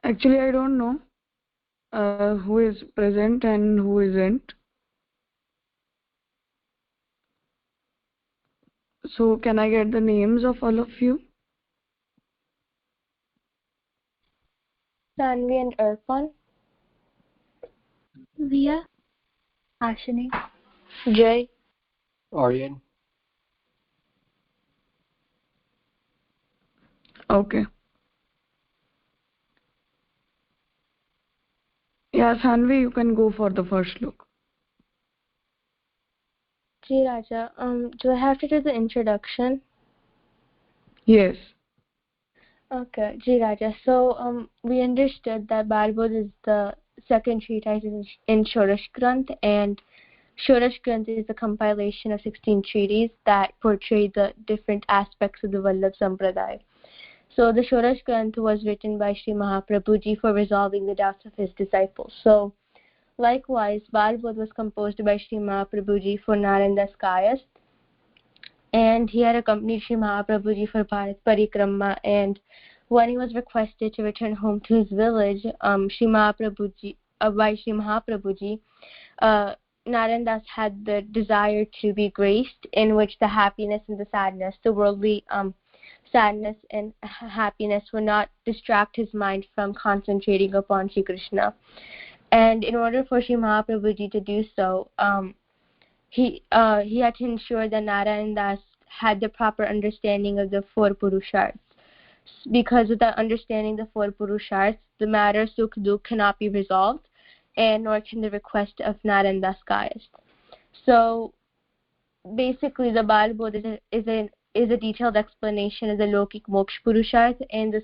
Actually, I don't know who is present and who isn't. So can I get the names of all of you? Tanvi and Irfan. Via, Ashini, Jay. Aryan. Okay. Yeah, Sanvi, you can go for the first look. Ji Raja, do I have to do the introduction? Yes. Okay, Ji Raja. So, we understood that Balbodh is the second treatise in Shorash Granth, and Shorash Granth is a compilation of 16 treatises that portray the different aspects of the Vallabh Sampradaya. So, the Shorash Granth was written by Sri Mahaprabhuji for resolving the doubts of his disciples. So, likewise, Balbodh was composed by Sri Mahaprabhuji for Narendas Kayast, and he had accompanied Sri Mahaprabhuji for Bharat Parikrama, and when he was requested to return home to his village, by Sri Mahaprabhuji, Narendas had the desire to be graced, in which the happiness and the sadness, the worldly sadness and happiness, would not distract his mind from concentrating upon Sri Krishna. And in order for Sri Mahaprabhuji to do so, he had to ensure that Narendas had the proper understanding of the four Purusharths. Because without understanding the four Purusharths, the matter Sukh Dukh cannot be resolved, and nor can the request of Narendas Kayast. So basically, the Balbodh is a detailed explanation of the Lokik Moksha Purusharth and the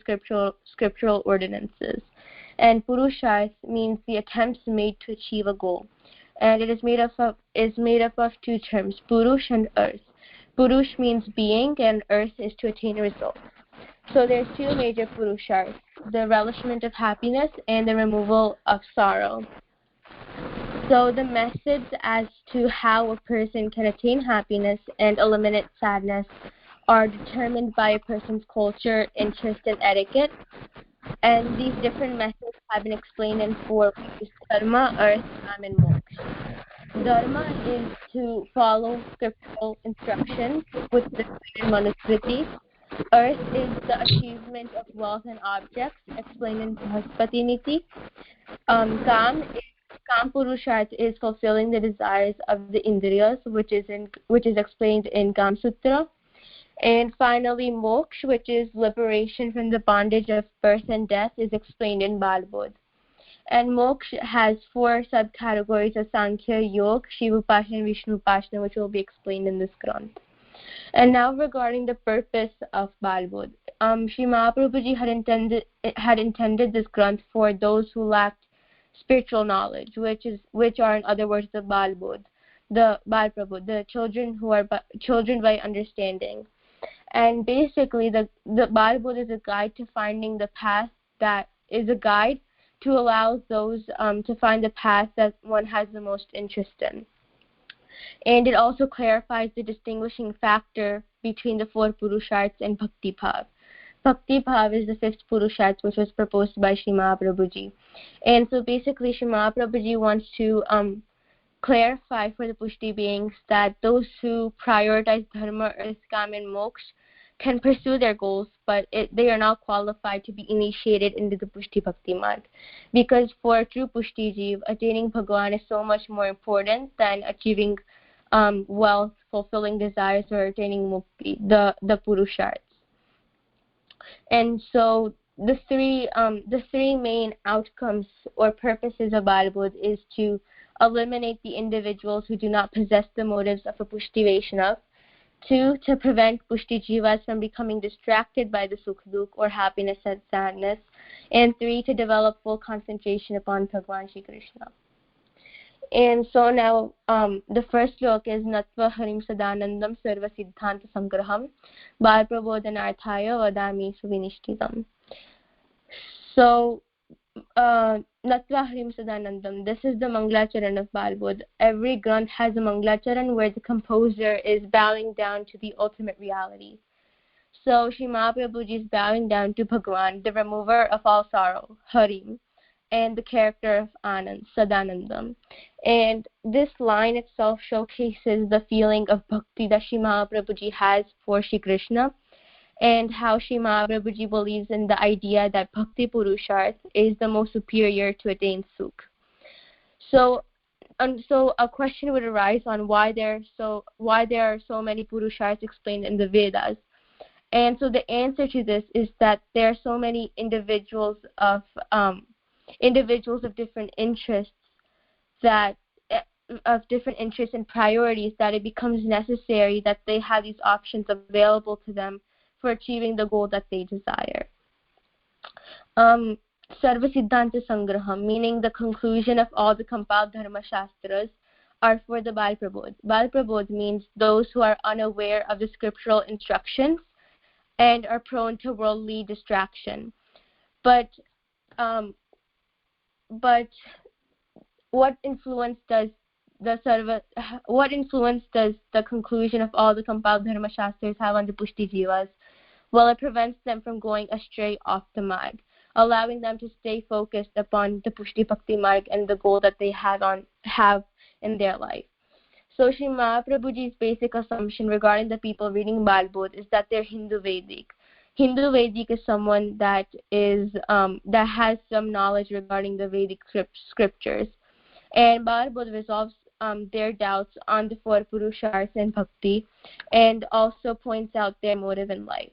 scriptural ordinances. And Purusharth means the attempts made to achieve a goal, and it is made up of two terms, Purush and Earth. Purush means being, and Earth is to attain a result. So there's two major Purusharths, the relishment of happiness and the removal of sorrow. So the methods as to how a person can attain happiness and eliminate sadness are determined by a person's culture, interest, and etiquette. And these different methods have been explained in four ways: Dharma, Earth, Kam, and Moksha. Dharma is to follow scriptural instructions with discipline and manusmriti. Earth is the achievement of wealth and objects, explained in Brahaspati Niti. Kam Purusharth is fulfilling the desires of the Indriyas, which is explained in Kam Sutra. And finally, Moksha, which is liberation from the bondage of birth and death, is explained in Balbodh. And Moksha has four subcategories of Sankhya, Yoga, Shiva Upasana, and Vishnu Upasana, which will be explained in this Granth. And now regarding the purpose of Balbodh. Sri Mahaprabhuji had intended this Granth for those who lacked spiritual knowledge, which are in other words the Balbodh, the Balprabodh, the children who are children by understanding. And basically the Balbodh is a guide to finding the path, that is a guide to allow those to find the path that one has the most interest in. And it also clarifies the distinguishing factor between the four Purusharths and Bhakti Bhav. Bhakti Bhav is the fifth Purusharth, which was proposed by Sri Mahaprabhuji. And so basically Sri Mahaprabhuji wants to clarify for the Pushti beings that those who prioritize Dharma, Earth, Kam, and Moksha can pursue their goals, but they are not qualified to be initiated into the Pushti Bhakti Marg. Because for a true Pushti Jeev, attaining Bhagwan is so much more important than achieving wealth, fulfilling desires, or attaining Mukti, the Purusharths. And so the three main outcomes or purposes of Balbodh is to eliminate the individuals who do not possess the motives of a Pushti Vaishnav. 2, to prevent Pushti Jivas from becoming distracted by the Sukh Dukh or happiness and sadness. And 3, to develop full concentration upon Bhagwan Shri Krishna. And so now the first slok is Natva Harim Sadanandam Sarva Siddhanta Sangraham Balprabodhanarthaya Vadami Suvinishtitam. So Natva Harim Sadanandam, this is the Manglacharan of Balbodh. Every Granth has a Manglacharan where the composer is bowing down to the ultimate reality. So Shri Mahaprabhuji is bowing down to Bhagwan, the remover of all sorrow, Harim, and the character of Anand, Sadanandam. And this line itself showcases the feeling of bhakti that Shri Mahaprabhuji has for Shri Krishna, and how Shri Mahaprabhuji believes in the idea that Bhakti Purusharth is the most superior to attain Sukh. So a question would arise on why there are so many Purusharths explained in the Vedas. And so the answer to this is that there are so many individuals of different interests and priorities that it becomes necessary that they have these options available to them for achieving the goal that they desire. Sarva Siddhanta Sangraham, meaning the conclusion of all the compiled Dharma Shastras, are for the Balprabodh. Balprabodh means those who are unaware of the scriptural instructions and are prone to worldly distraction. But what influence does the conclusion of all the compiled Dharma Shastras have on the Pushti Jivas? Well, it prevents them from going astray off the marg, allowing them to stay focused upon the Pushti Bhakti marg and the goal that they have in their life. So Shri Mahaprabhuji's basic assumption regarding the people reading Balbodh is that they're Hindu Vedic. Hindu Vedic is someone that has some knowledge regarding the Vedic scriptures. And Balbodh resolves their doubts on the four Purusharthas and Bhakti, and also points out their motive in life.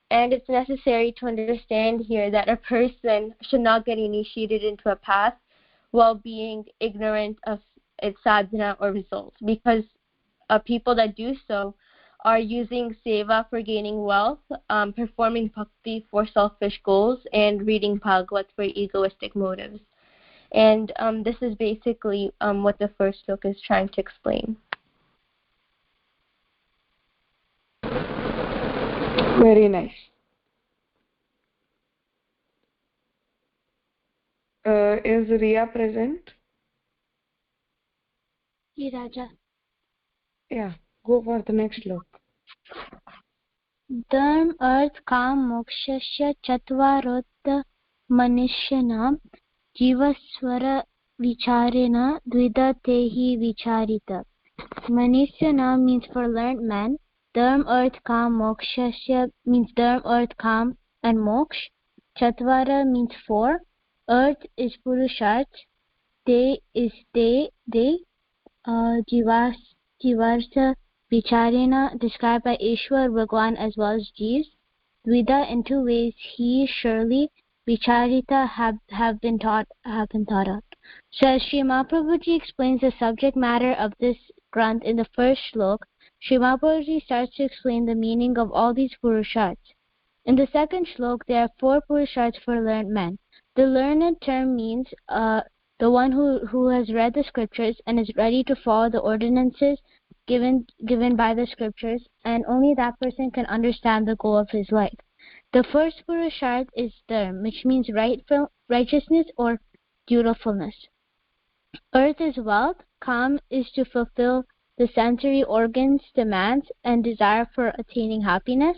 And it's necessary to understand here that a person should not get initiated into a path while being ignorant of its sadhana or results, because people that do so are using seva for gaining wealth, performing bhakti for selfish goals, and reading Bhagavad for egoistic motives. And this is basically what the first book is trying to explain. Very nice. Is Riya present? Raja. Yeah, go for the next look. Dharm arth kam mokshasya chatvarotta manusyanam jivaswara vicharena dvida tehi vicharita. Manusyanam means for learned men. Dharm arth kam mokshasya means dharm arth kam and moksha. Chatvara means four. Arth is purusharth. Te is they. Jivarsa Vicharena, described by Ishwar Bhagwan as well as Jeeves. Dvida, in two ways, he surely Vicharita have been taught out. So as Sri Mahaprabhuji explains the subject matter of this Granth in the first shlok, Sri Mahaprabhuji starts to explain the meaning of all these Purusharths. In the second shlok, there are four Purusharths for learned men. The learned term means the one who has read the scriptures and is ready to follow the ordinances given by the scriptures, and only that person can understand the goal of his life. The first Purusharth is dharma, which means righteousness or dutifulness. Earth is wealth. Kam is to fulfill the sensory organs' demands and desire for attaining happiness.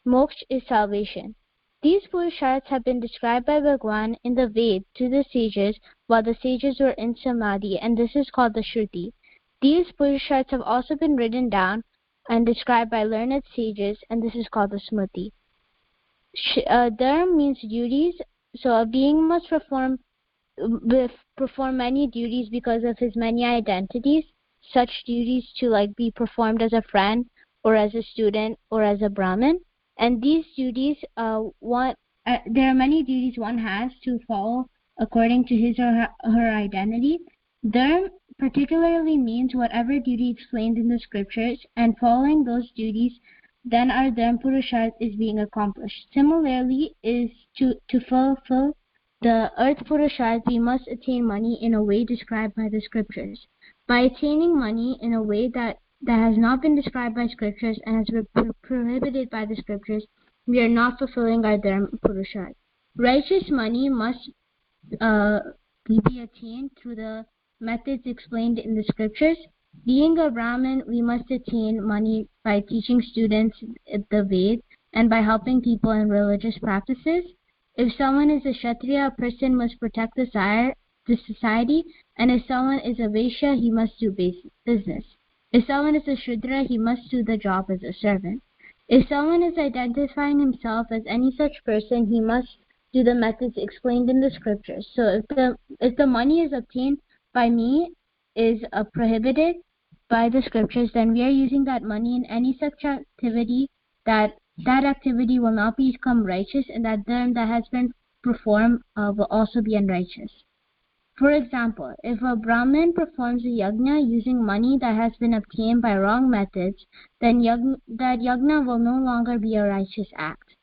Moksha is salvation. These Purusharths have been described by Bhagwan in the Ved to the sages while the sages were in Samadhi, and this is called the Shruti. These Purusharths have also been written down and described by learned sages, and this is called the Smriti. Dharma means duties, so a being must perform many duties because of his many identities, such duties to be performed as a friend or as a student or as a Brahmin. And these duties, there are many duties one has to follow according to his or her identity. Dharma particularly means whatever duty explained in the scriptures, and following those duties, then our Dharma Purusharth is being accomplished. Similarly, is to fulfill the Earth Purusharth, we must attain money in a way described by the scriptures. By attaining money in a way that has not been described by scriptures and has been prohibited by the scriptures, we are not fulfilling our Dharma Purusharth. Righteous money must be attained through the methods explained in the scriptures. Being a Brahmin, we must attain money by teaching students the Ved. and by helping people in religious practices. If someone is a Kshatriya, a person must protect the society, and if someone is a Vaishya, he must do business. If someone is a Shudra, he must do the job as a servant. If someone is identifying himself as any such person, he must do the methods explained in the scriptures. So if the money is obtained by me is prohibited by the scriptures, then we are using that money in any such activity that activity will not become righteous, and that dharma that has been performed will also be unrighteous. For example, if a Brahmin performs a yajna using money that has been obtained by wrong methods, then that yajna will no longer be a righteous act.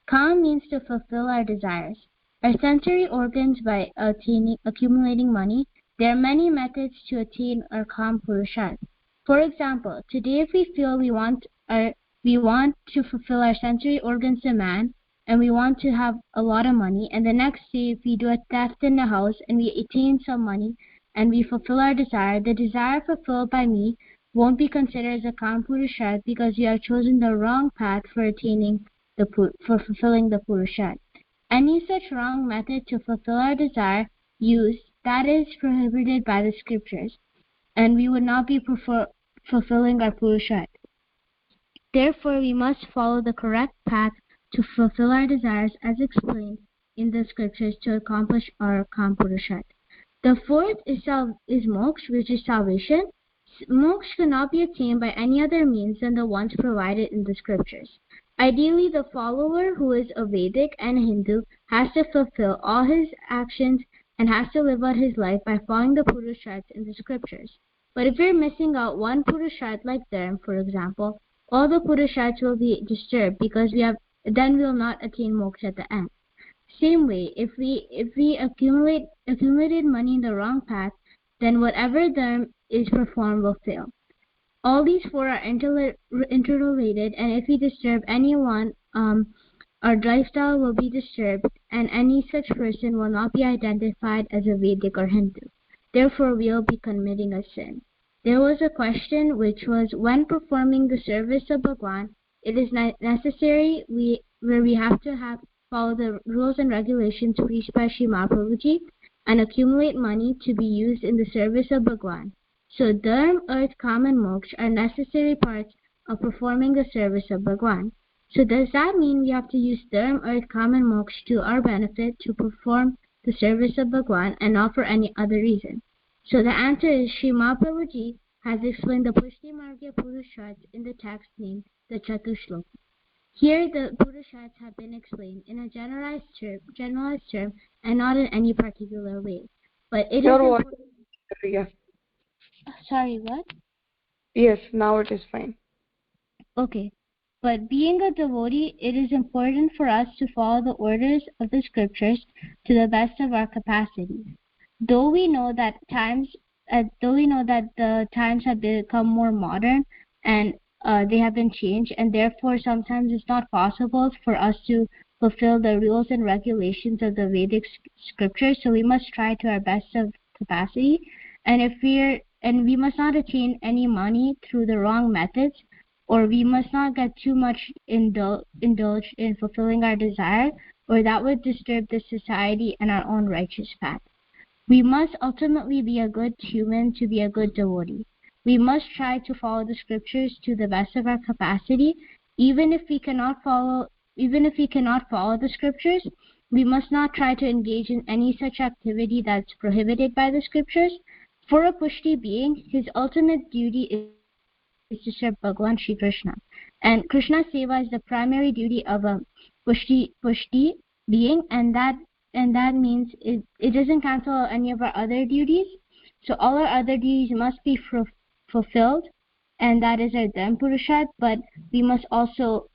Kam means to fulfill our desires. Our sensory organs, by accumulating money, there are many methods to attain our Kam Purusharth. For example, today if we feel we want to fulfill our sensory organs demand, and we want to have a lot of money, and the next day if we do a theft in the house and we attain some money and we fulfill our desire, the desire fulfilled by me won't be considered as a Kam Purusharth because we have chosen the wrong path for fulfilling the Purusharth. Any such wrong method to fulfill our desire used, that is prohibited by the scriptures, and we would not be fulfilling our Purusharth. Therefore, we must follow the correct path to fulfill our desires as explained in the scriptures to accomplish our Kam Purusharth. The fourth is moksha, which is salvation. Moksha cannot be attained by any other means than the ones provided in the scriptures. Ideally, the follower who is a Vedic and Hindu has to fulfill all his actions and has to live out his life by following the Purusharths in the scriptures. But if we're missing out one Purusharth like dharma, for example, all the Purusharths will be disturbed because then we will not attain moksha at the end. Same way, if we accumulated money in the wrong path, then whatever dharma is performed will fail. All these four are interrelated, and if we disturb anyone, our lifestyle will be disturbed, and any such person will not be identified as a Vedic or Hindu. Therefore, we will be committing a sin. There was a question which was, when performing the service of Bhagwan, it is necessary where we have to follow the rules and regulations preached by Sri Mahaprabhuji and accumulate money to be used in the service of Bhagwan. So dharma, earth, kam and moksha are necessary parts of performing the service of Bhagwan. So does that mean we have to use dharma, earth, kam and moksha to our benefit to perform the service of Bhagwan and not for any other reason? So the answer is Sri Mahaprabhuji has explained the Pushtiswadhyay Purusharths in the text named the Chatushloki. Here the Purusharths have been explained in a generalized term and not in any particular way. But it is important. Yeah. Sorry, what? Yes, now it is fine. Okay. But being a devotee, it is important for us to follow the orders of the scriptures to the best of our capacity. Though we know that the times have become more modern and they have been changed, and therefore sometimes it's not possible for us to fulfill the rules and regulations of the Vedic scriptures. So we must try to our best of capacity, and we must not attain any money through the wrong methods, or we must not get too much indulged in fulfilling our desire, or that would disturb the society and our own righteous path. We must ultimately be a good human to be a good devotee. We must try to follow the scriptures to the best of our capacity. Even if we cannot follow the scriptures, we must not try to engage in any such activity that's prohibited by the scriptures. For a Pushti being, his ultimate duty is to serve Bhagwan Shri Krishna. And Krishna Seva is the primary duty of a Pushti being, and that means it doesn't cancel out any of our other duties. So all our other duties must be fulfilled, and that is our Dharma Purusharth, but we must also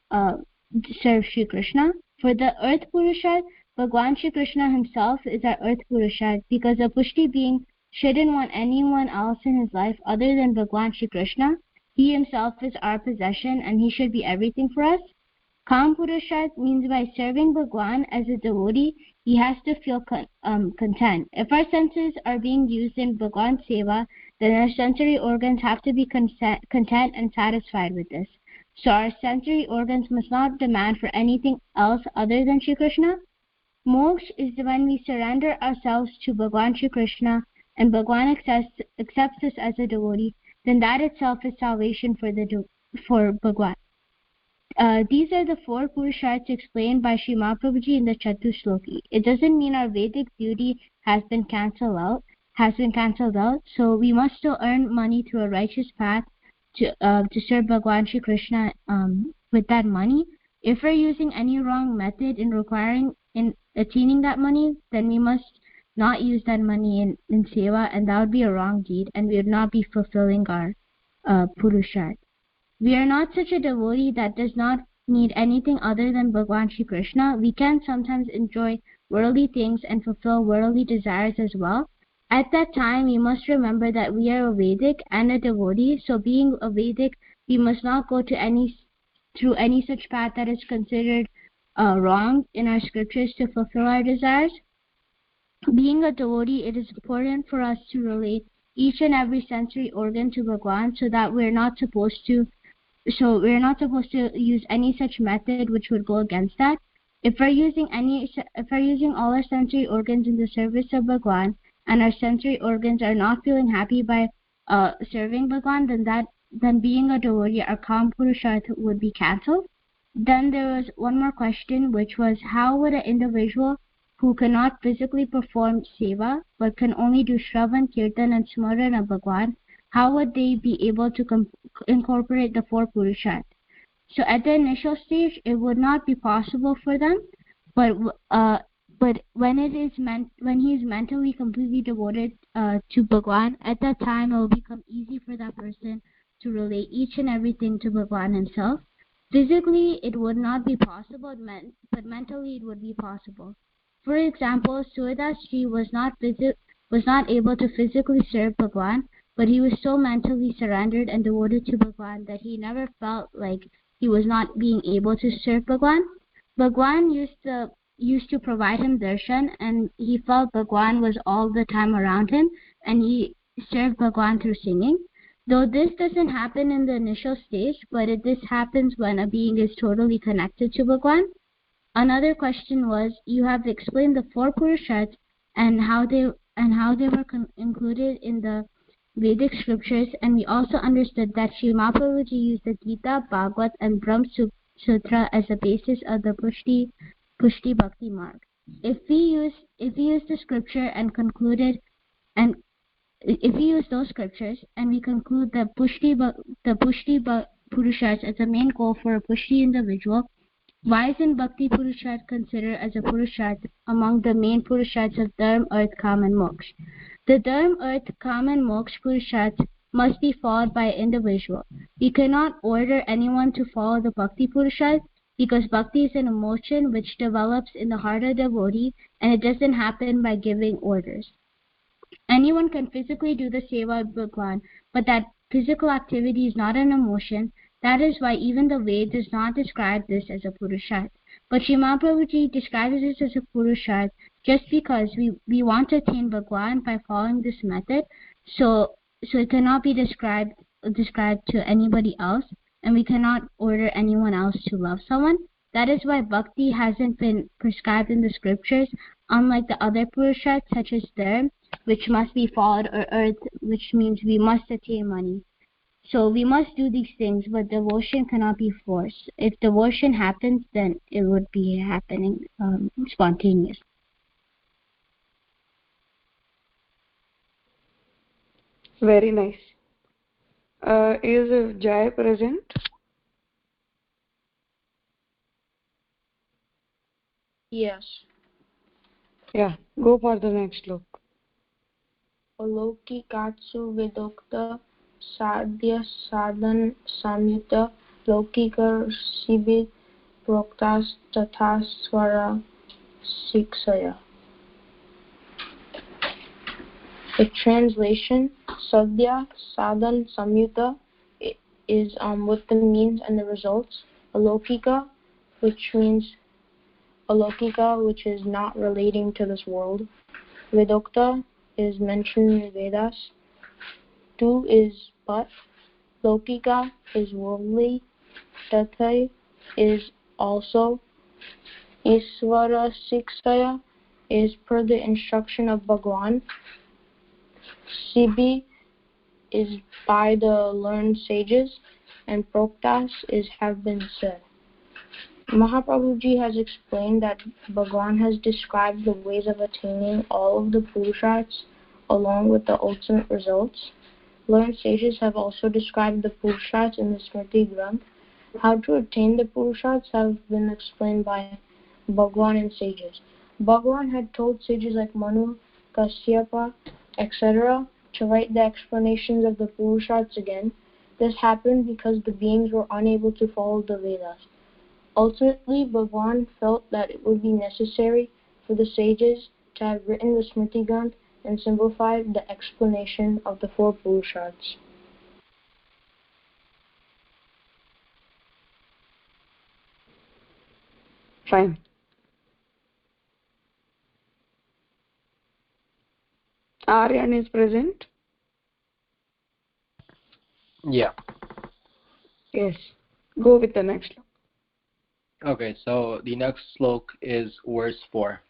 serve Shri Krishna. For the Earth Purusharth, Bhagwan Shri Krishna himself is our Earth Purusharth, because a Pushti being shouldn't want anyone else in his life other than Bhagwan Shri Krishna. He himself is our possession, and he should be everything for us. Kam Purusharth means by serving Bhagwan as a devotee, he has to feel content. If our senses are being used in Bhagwan Seva, then our sensory organs have to be content and satisfied with this. So our sensory organs must not demand for anything else other than Shri Krishna. Moksha is when we surrender ourselves to Bhagwan Shri Krishna and Bhagwan accepts us as a devotee, then that itself is salvation for Bhagwan. These are the 4 Purusharthas explained by Sri Mahaprabhuji in the Chatusloki. It doesn't mean our Vedic duty has been cancelled out. So we must still earn money through a righteous path to serve Bhagwan Shri Krishna with that money. If we're using any wrong method in attaining that money, then we must not use that money in seva, and that would be a wrong deed, and we would not be fulfilling our Purusharth. We are not such a devotee that does not need anything other than Bhagwan Shri Krishna. We can sometimes enjoy worldly things and fulfill worldly desires as well. At that time, we must remember that we are a Vedic and a devotee. So being a Vedic, we must not go through any such path that is considered wrong in our scriptures to fulfill our desires. Being a devotee, it is important for us to relate each and every sensory organ to Bhagwan, so that we're not supposed to use any such method which would go against that. If we're using all our sensory organs in the service of Bhagwan, and our sensory organs are not feeling happy by serving Bhagwan, then being a devotee, our Kam Purushartha would be cancelled. Then there was one more question, which was, how would an individual who cannot physically perform seva but can only do Shravan, Kirtan and Smaran of Bhagwan, how would they be able to incorporate the 4 Purusharthas? So at the initial stage, it would not be possible for them, but when he is mentally completely devoted to Bhagwan, at that time it will become easy for that person to relate each and everything to Bhagwan himself. Physically, it would not be possible, but mentally it would be possible. For example, Surdas Ji was not able to physically serve Bhagwan, but he was so mentally surrendered and devoted to Bhagwan that he never felt like he was not being able to serve Bhagwan. Bhagwan used to provide him darshan, and he felt Bhagwan was all the time around him, and he served Bhagwan through singing. Though this doesn't happen in the initial stage, but this happens when a being is totally connected to Bhagwan. Another question was, you have explained the 4 Purusharthas and how they were included in the Vedic scriptures, and we also understood that Sri Mahaprabhuji used the Gita, Bhagavad and Brahma Sutra as the basis of the Pushti Bhakti Marg. If we use the scripture and concluded, and if we use those scriptures and we conclude the Pushti Purusharthas as the main goal for a Pushti individual, why isn't Bhakti Purusharth considered as a Purusharth among the main Purusharths of Dharma, Arth, Kam and Moksha? The Dharma, Arth, Kam and Moksha Purusharths must be followed by an individual. We cannot order anyone to follow the Bhakti Purusharth, because Bhakti is an emotion which develops in the heart of the devotee, and it doesn't happen by giving orders. Anyone can physically do the seva of Bhagwan, but that physical activity is not an emotion. That is why even the Ved does not describe this as a Purusharth. But Sri Mahaprabhuji describes this as a Purusharth just because we want to attain Bhagwan by following this method. So it cannot be described to anybody else, and we cannot order anyone else to love someone. That is why Bhakti hasn't been prescribed in the scriptures, unlike the other Purusharths such as Dharma, which must be followed, or Arth, which means we must attain money. So we must do these things, but devotion cannot be forced. If devotion happens, then it would be happening spontaneously. Very nice. Is Jai present? Yes. Yeah, go for the next look. Alaukikatsu vidokta sadhya sadhan samyuta laukika sibit proktas tatha swara siksaya. The translation, sadhya sadhan samyuta, is with the means and the results. Alaukika, which is not relating to this world. Vidokta is mentioned in the Vedas. Tu is but. Laukika is worldly. Tathai is also Isvara Siksaya is per the instruction of Bhagwan. Sibi is by the learned sages, and Proktas is have been said. Mahaprabhuji has explained that Bhagwan has described the ways of attaining all of the Purusharthas along with the ultimate results. Learned sages have also described the Purusharthas in the Smriti Granth. How to attain the Purusharthas have been explained by Bhagwan and sages. Bhagwan had told sages like Manu, Kasyapa, etc. to write the explanations of the Purusharthas again. This happened because the beings were unable to follow the Vedas. Ultimately, Bhagwan felt that it would be necessary for the sages to have written the Smriti Granth and simplified the explanation of the four Purusharthas. Fine. Aryan is present? Yeah. Yes. Go with the next slok. Okay, so the next slok is verse 4.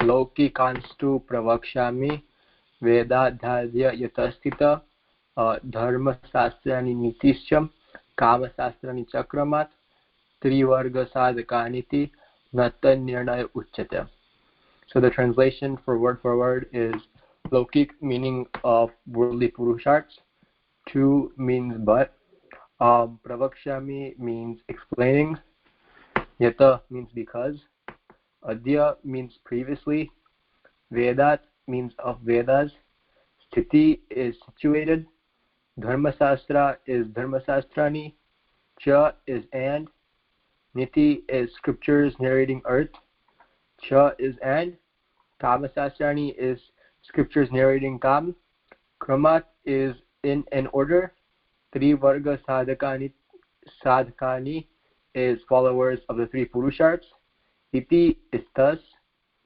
Laukikanstu pravakshami vedadharya yatastita dharma sastrani nitisyam kama sastrani chakramat trivarga sadhakaniti nata nirnaya uchyate. So the translation for word is Lokik meaning of worldly purusharths, tu means but, pravakshami means explaining, yata means because, adya means previously, vedat means of Vedas, sthiti is situated, dharmasastra is dharmasastrani, cha is and, niti is scriptures narrating earth, cha is and, kamasastrani is scriptures narrating kam, kramat is in an order, trivarga sadhakani is followers of the three purusharths, iti is thus,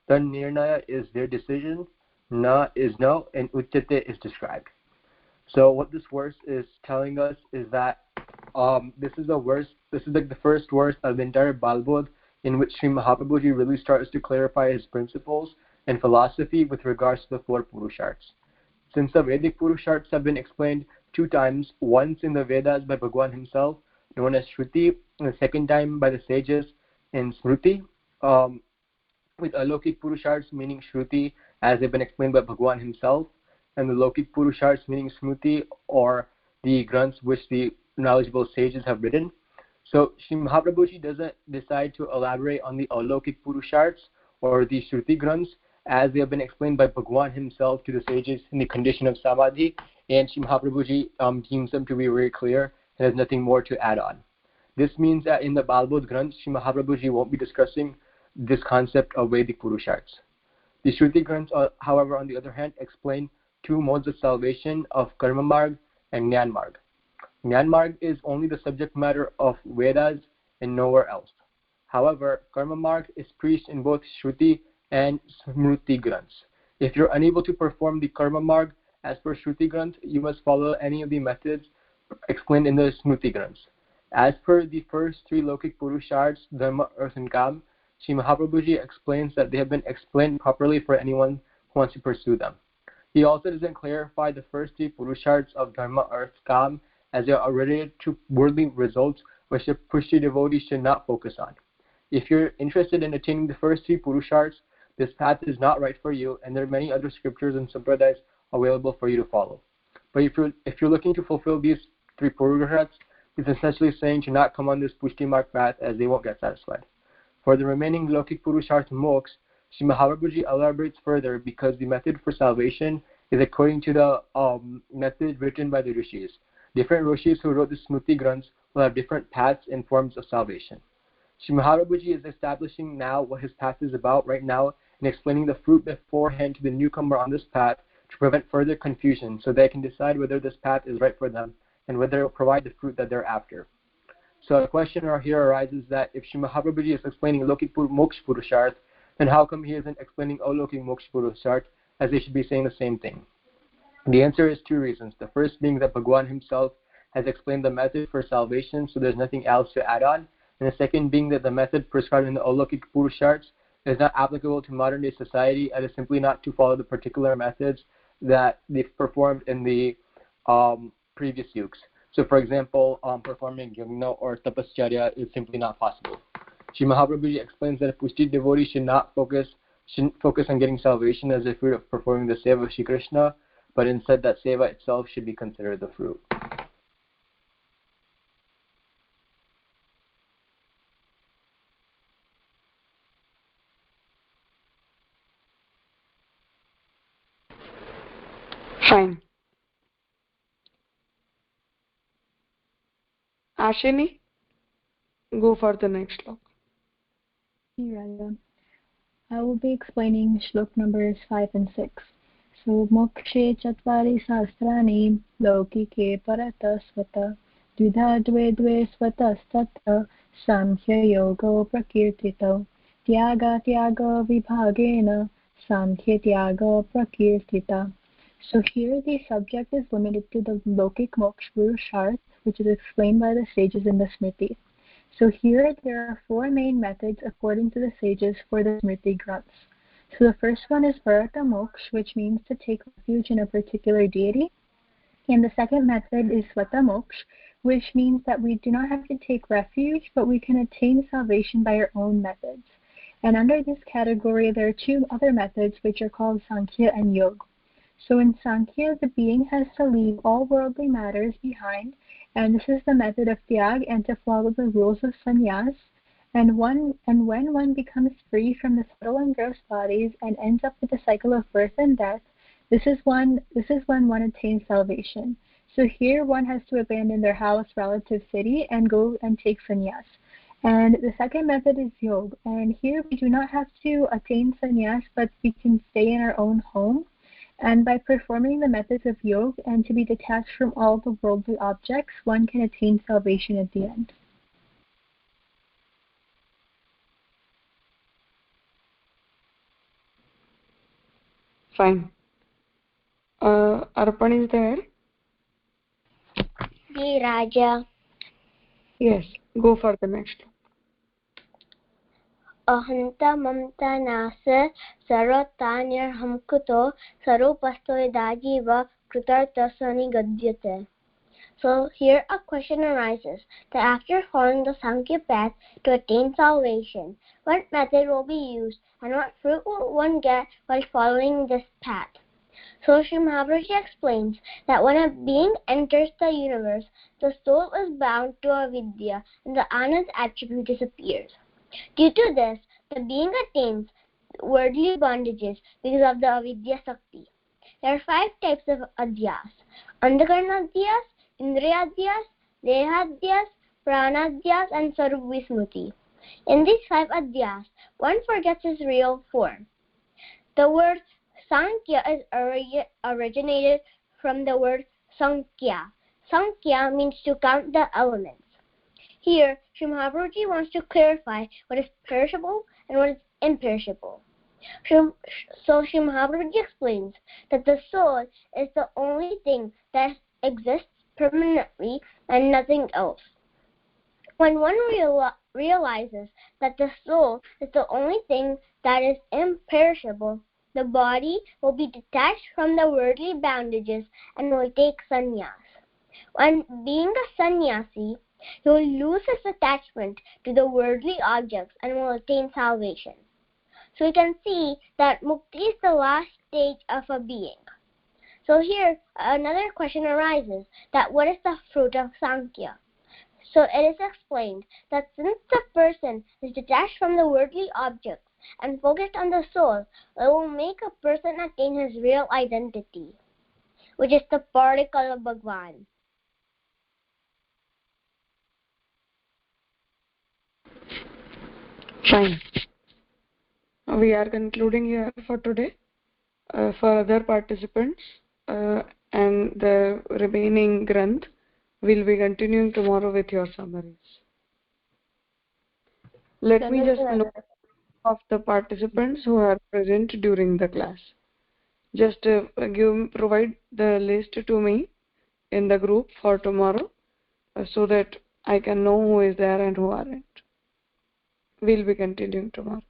tan nirnaya is their decision, na is no, and uchyate is described. So what this verse is telling us is that this is like the first verse of the entire Balbodh, in which Sri Mahaprabhuji really starts to clarify his principles and philosophy with regards to the four Purusharthas. Since the Vedic Purusharthas have been explained two times, once in the Vedas by Bhagwan himself, known as Shruti, and the second time by the sages in Smriti, with Alokik Purusharthas meaning Shruti as they've been explained by Bhagwan himself, and the Lokik Purusharthas meaning Smriti or the Granths which the knowledgeable sages have written. So Sri Mahaprabhuji doesn't decide to elaborate on the Alokik Purusharthas or the Shruti Granths as they have been explained by Bhagwan himself to the sages in the condition of Samadhi, and Sri Mahaprabhuji deems them to be very clear and has nothing more to add on. This means that in the Balbodh Granth, Sri Mahaprabhuji won't be discussing this concept of Vedic Purusharthas. The Shruti Granths, however, on the other hand, explain two modes of salvation of Karma Marg and Jnana Marg. Jnana Marg is only the subject matter of Vedas and nowhere else. However, Karma Marg is preached in both Shruti and Smriti Granths. If you're unable to perform the Karma Marg as per Shruti Granth, you must follow any of the methods explained in the Smriti Granths. As per the first three Lokik Purusharthas, Dharma, Earth and Kam, Sri Mahaprabhuji explains that they have been explained properly for anyone who wants to pursue them. He also doesn't clarify the first three Purusharthas of Dharma, Earth, Kam as they are related to worldly results which the Pushti devotee should not focus on. If you're interested in attaining the first three Purusharthas, this path is not right for you, and there are many other scriptures and sampradayas available for you to follow. But if you're looking to fulfill these three Purusharthas, it's essentially saying to not come on this Pushti mark path as they won't get satisfied. For the remaining Lokik Purusharth moksha, Sri Mahaprabhuji elaborates further because the method for salvation is according to the method written by the rishis. Different rishis who wrote the Smriti Granths will have different paths and forms of salvation. Sri Mahaprabhuji is establishing now what his path is about right now and explaining the fruit beforehand to the newcomer on this path to prevent further confusion so they can decide whether this path is right for them and whether it will provide the fruit that they're after. So a question here arises that if Sri Mahaprabhuji is explaining Lokik Moksha Purusharth, then how come he isn't explaining Alokik Moksha Purusharth as they should be saying the same thing? The answer is two reasons. The first being that Bhagwan himself has explained the method for salvation, so there's nothing else to add on. And the second being that the method prescribed in the Aulokik Purusharths is not applicable to modern day society, and is simply not to follow the particular methods that they've performed in the previous yugs. So, for example, performing yagna or tapascharya is simply not possible. Sri Mahaprabhuji explains that a Pushti devotee shouldn't focus on getting salvation as a fruit of performing the seva of Shri Krishna, but instead that seva itself should be considered the fruit. Fine. Ashini, go for the next slok. I will be explaining shlok numbers 5 and 6. So, mokshe chatvari sastrani lokike parata svata dvidha dve svata statra samkhya yoga prakirtito tyaga vibhagena samkhya tyaga prakirtita. So here the subject is limited to the Lokik Moksha Purusharth, which is explained by the sages in the Smriti. So here there are 4 main methods according to the sages for the Smriti Granths. So the first one is Varata Moksha, which means to take refuge in a particular deity. And the second method is Svata Moksha, which means that we do not have to take refuge, but we can attain salvation by our own methods. And under this category, there are 2 other methods which are called Sankhya and Yoga. So in Sankhya, the being has to leave all worldly matters behind, and this is the method of Tyag, and to follow the rules of sannyas. And when one becomes free from the subtle and gross bodies and ends up with the cycle of birth and death, this is when one attains salvation. So here one has to abandon their house, relative, city, and go and take sannyas. And the second method is yoga, and here we do not have to attain sannyas, but we can stay in our own home. And by performing the methods of yoga and to be detached from all the worldly objects, one can attain salvation at the end. Fine. Arpan is there? Ji Raja. Yes, go for the next one. Ahanta mamta nasa sarvatanyarhamkuto sarupastoidajiva kritartasani gadyate. So here a question arises that after following the Sankhya path to attain salvation, what method will be used and what fruit will one get while following this path? So Sri Mahaprabhuji explains that when a being enters the universe, the soul is bound to avidya and the anand attribute disappears. Due to this, the being attains worldly bondages because of the avidya sakti. There are 5 types of adhyas: andakarnadhyas, indriyadhyas, dehadhyas, pranadhyas, and sarvvismriti. In these 5 adhyas, one forgets his real form. The word Sankhya is originated from the word Sankhya. Sankhya means to count the elements. Here, Sri Mahaprabhuji wants to clarify what is perishable and what is imperishable. So Sri Mahaprabhuji explains that the soul is the only thing that exists permanently and nothing else. When one realizes that the soul is the only thing that is imperishable, the body will be detached from the worldly bondages and will take sannyas. When being a sannyasi, he will lose his attachment to the worldly objects and will attain salvation. So we can see that mukti is the last stage of a being. So here another question arises that what is the fruit of Sankhya? So it is explained that since the person is detached from the worldly objects and focused on the soul, it will make a person attain his real identity, which is the particle of Bhagwan. Fine. We are concluding here for today. For other participants and the remaining Granth, we'll be continuing tomorrow with your summaries. Let me just note of the participants who are present during the class. Just provide the list to me in the group for tomorrow. so that I can know who is there and who aren't. We'll be continuing tomorrow.